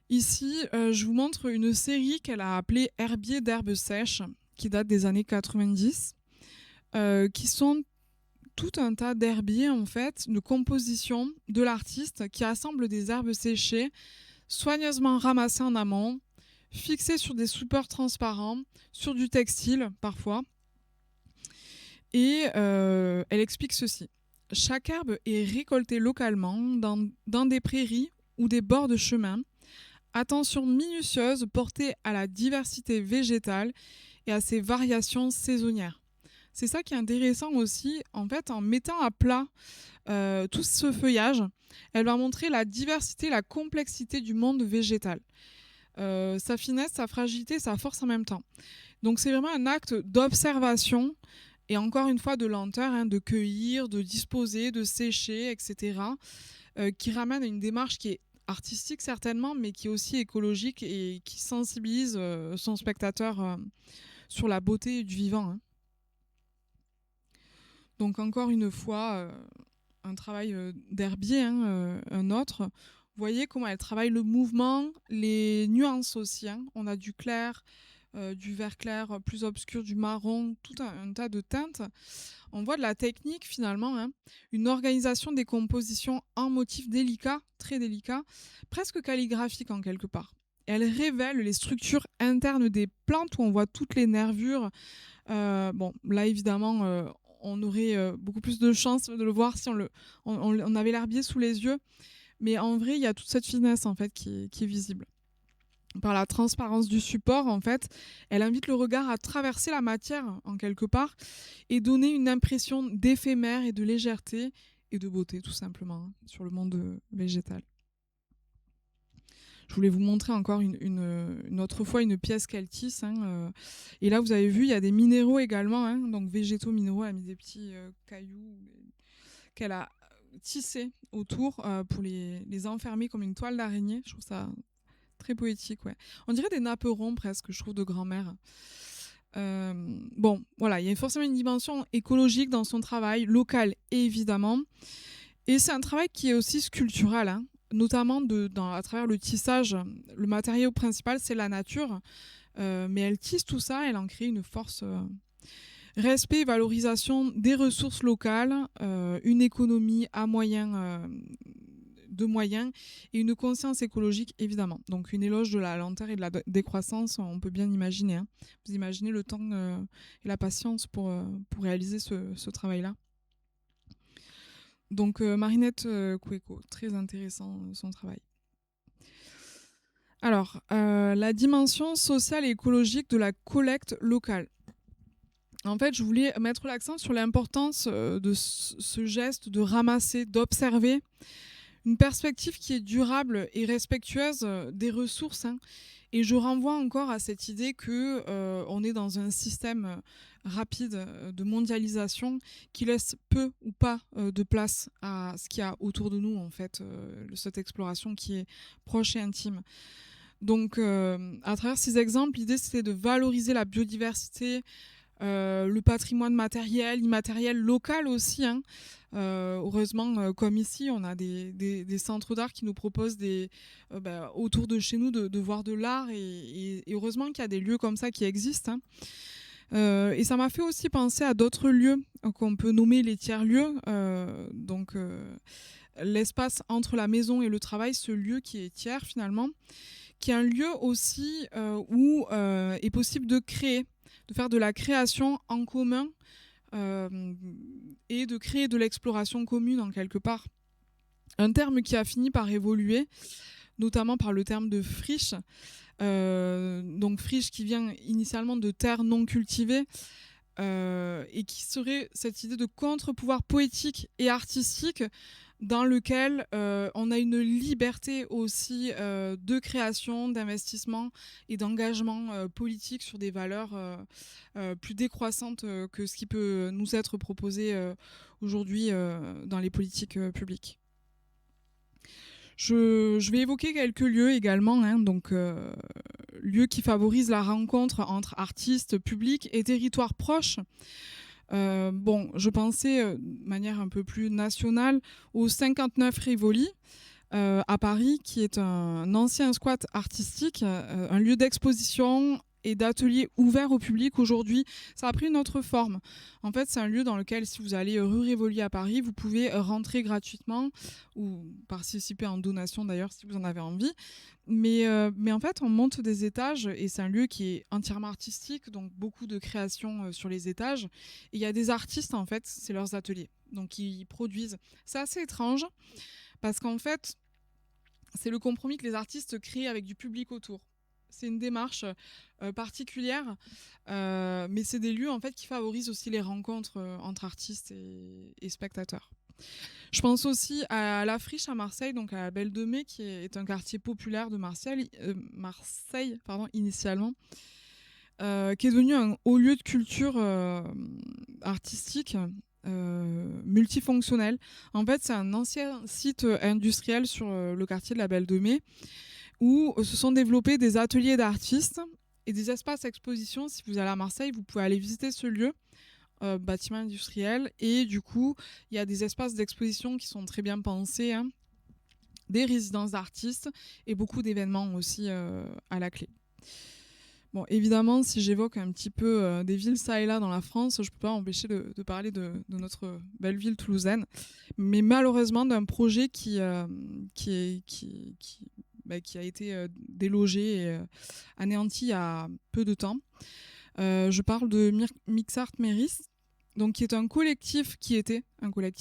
Ici, je vous montre une série qu'elle a appelée Herbier d'herbes sèches, qui date des années 90, qui sont tout un tas d'herbiers, en fait, de composition de l'artiste qui assemble des herbes séchées, soigneusement ramassées en amont, fixées sur des supports transparents, sur du textile parfois. Et elle explique ceci. Chaque herbe est récoltée localement dans des prairies ou des bords de chemin. Attention minutieuse portée à la diversité végétale et à ses variations saisonnières. C'est ça qui est intéressant aussi, en fait, en mettant à plat tout ce feuillage, elle va montrer la diversité, la complexité du monde végétal. Sa finesse, sa fragilité, sa force en même temps. Donc c'est vraiment un acte d'observation et encore une fois de lenteur, hein, de cueillir, de disposer, de sécher, etc., qui ramène à une démarche qui est artistique certainement, mais qui est aussi écologique et qui sensibilise son spectateur sur la beauté du vivant, hein. Donc encore une fois, un travail d'herbier, hein, un autre. Vous voyez comment elle travaille le mouvement, les nuances aussi, hein. On a du clair, du vert clair plus obscur, du marron, tout un tas de teintes. On voit de la technique finalement, hein, une organisation des compositions en motifs délicats, très délicats, presque calligraphiques en quelque part. Elle révèle les structures internes des plantes où on voit toutes les nervures. Bon, là évidemment, on aurait beaucoup plus de chance de le voir si on avait l'herbier sous les yeux. Mais en vrai, il y a toute cette finesse en fait qui est visible. Par la transparence du support, en fait, elle invite le regard à traverser la matière, en quelque part, et donner une impression d'éphémère et de légèreté et de beauté, tout simplement, hein, sur le monde végétal. Je voulais vous montrer encore une autre fois une pièce qu'elle tisse, hein, et là, vous avez vu, il y a des minéraux également, hein, donc végétaux, minéraux, elle a mis des petits cailloux qu'elle a tissés autour pour les enfermer comme une toile d'araignée. Je trouve ça très poétique, ouais. On dirait des napperons presque, je trouve, de grand-mère. Bon, voilà, il y a forcément une dimension écologique dans son travail, local évidemment. Et c'est un travail qui est aussi sculptural, hein, notamment à travers le tissage. Le matériau principal, c'est la nature, mais elle tisse tout ça, elle en crée une force. Respect et valorisation des ressources locales, une économie de moyens et une conscience écologique évidemment. Donc une éloge de la lenteur et de la décroissance, on peut bien imaginer, hein. Vous imaginez le temps et la patience pour réaliser ce travail-là. Donc Marinette Koueko, très intéressant son travail. Alors, la dimension sociale et écologique de la collecte locale. En fait, je voulais mettre l'accent sur l'importance de ce geste de ramasser, d'observer, une perspective qui est durable et respectueuse des ressources, hein. Et je renvoie encore à cette idée que on est dans un système rapide de mondialisation qui laisse peu ou pas de place à ce qu'il y a autour de nous, en fait, cette exploration qui est proche et intime. Donc, à travers ces exemples, l'idée c'était de valoriser la biodiversité, le patrimoine matériel, immatériel, local aussi, hein. Heureusement, comme ici, on a des centres d'art qui nous proposent autour de chez nous de voir de l'art et heureusement qu'il y a des lieux comme ça qui existent, hein. Et ça m'a fait aussi penser à d'autres lieux qu'on peut nommer les tiers-lieux. L'espace entre la maison et le travail, ce lieu qui est tiers finalement, qui est un lieu aussi où est possible de créer, de faire de la création en commun et de créer de l'exploration commune en quelque part. Un terme qui a fini par évoluer, notamment par le terme de friche. Donc friche qui vient initialement de terre non cultivée et qui serait cette idée de contre-pouvoir poétique et artistique dans lequel on a une liberté aussi de création, d'investissement et d'engagement politique sur des valeurs plus décroissantes que ce qui peut nous être proposé aujourd'hui dans les politiques publiques. Je vais évoquer quelques lieux également, hein, donc lieux qui favorisent la rencontre entre artistes, publics et territoires proches. Je pensais de manière un peu plus nationale au 59 Rivoli à Paris, qui est un ancien squat artistique, un lieu d'exposition et d'ateliers ouverts au public. Aujourd'hui, ça a pris une autre forme. En fait, c'est un lieu dans lequel, si vous allez rue Rivoli à Paris, vous pouvez rentrer gratuitement ou participer en donation d'ailleurs si vous en avez envie. Mais en fait, on monte des étages et c'est un lieu qui est entièrement artistique, donc beaucoup de créations sur les étages. Et il y a des artistes, en fait, c'est leurs ateliers. Donc, ils produisent. C'est assez étrange parce qu'en fait, c'est le compromis que les artistes créent avec du public autour. C'est une démarche particulière, mais c'est des lieux en fait qui favorisent aussi les rencontres entre artistes et spectateurs. Je pense aussi à la Friche à Marseille, donc à la Belle de Mai, qui est un quartier populaire de Marseille, initialement, qui est devenu un haut lieu de culture artistique multifonctionnel. En fait, c'est un ancien site industriel sur le quartier de la Belle de Mai, où se sont développés des ateliers d'artistes et des espaces d'exposition. Si vous allez à Marseille, vous pouvez aller visiter ce lieu, bâtiment industriel, et du coup, il y a des espaces d'exposition qui sont très bien pensés, hein, des résidences d'artistes et beaucoup d'événements aussi à la clé. Bon, évidemment, si j'évoque un petit peu des villes ça et là dans la France, je ne peux pas empêcher de parler de notre belle ville toulousaine, mais malheureusement d'un projet qui a été délogé et anéanti il y a peu de temps. Je parle de Mixart Meris, donc qui est un collectif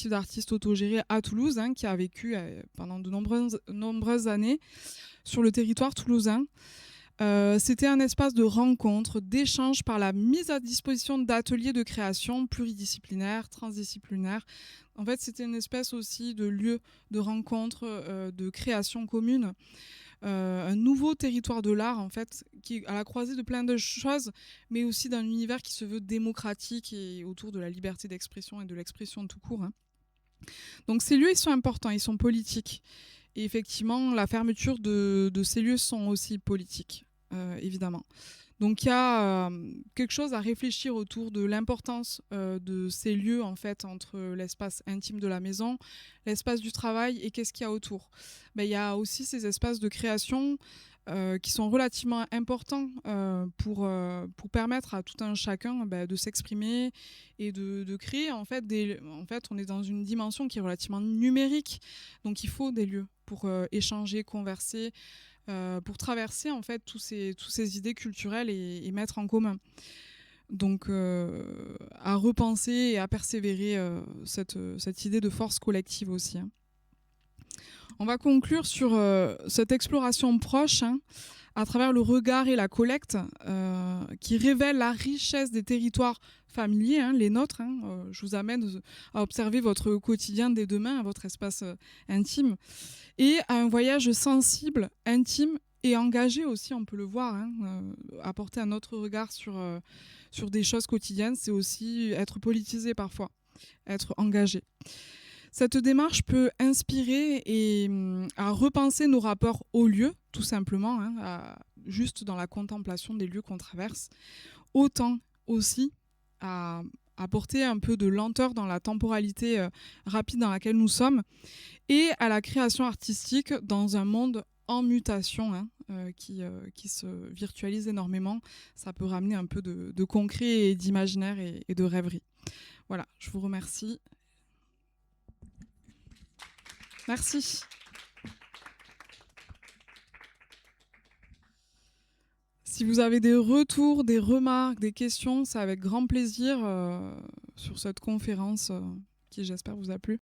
d'artistes autogérés à Toulouse, hein, qui a vécu pendant de nombreuses années sur le territoire toulousain. C'était un espace de rencontre, d'échange par la mise à disposition d'ateliers de création pluridisciplinaires, transdisciplinaires. En fait, c'était une espèce aussi de lieu de rencontre, de création commune. Un nouveau territoire de l'art, en fait, qui est à la croisée de plein de choses, mais aussi d'un univers qui se veut démocratique et autour de la liberté d'expression et de l'expression tout court, hein. Donc ces lieux, ils sont importants, ils sont politiques. Et effectivement, la fermeture de ces lieux sont aussi politiques, évidemment. Donc il y a quelque chose à réfléchir autour de l'importance de ces lieux, en fait, entre l'espace intime de la maison, l'espace du travail et qu'est-ce qu'il y a autour. Il y a aussi ces espaces de création qui sont relativement importants pour permettre à tout un chacun de s'exprimer et de créer. En fait, on est dans une dimension qui est relativement numérique, donc il faut des lieux pour échanger, converser, pour traverser en fait tous ces idées culturelles et mettre en commun. Donc à repenser et à persévérer cette idée de force collective aussi, hein. On va conclure sur cette exploration proche, hein, à travers le regard et la collecte, qui révèle la richesse des territoires familiers, hein, les nôtres. Hein. Je vous amène à observer votre quotidien dès demain, votre espace intime, et à un voyage sensible, intime et engagé aussi, on peut le voir. Hein, apporter un autre regard sur des choses quotidiennes, c'est aussi être politisé parfois, être engagé. Cette démarche peut inspirer et à repenser nos rapports aux lieux, tout simplement, hein, juste dans la contemplation des lieux qu'on traverse, autant aussi à apporter un peu de lenteur dans la temporalité rapide dans laquelle nous sommes, et à la création artistique dans un monde en mutation, hein, qui se virtualise énormément. Ça peut ramener un peu de concret et d'imaginaire et de rêverie. Voilà, je vous remercie. Merci. Si vous avez des retours, des remarques, des questions, c'est avec grand plaisir sur cette conférence qui, j'espère, vous a plu.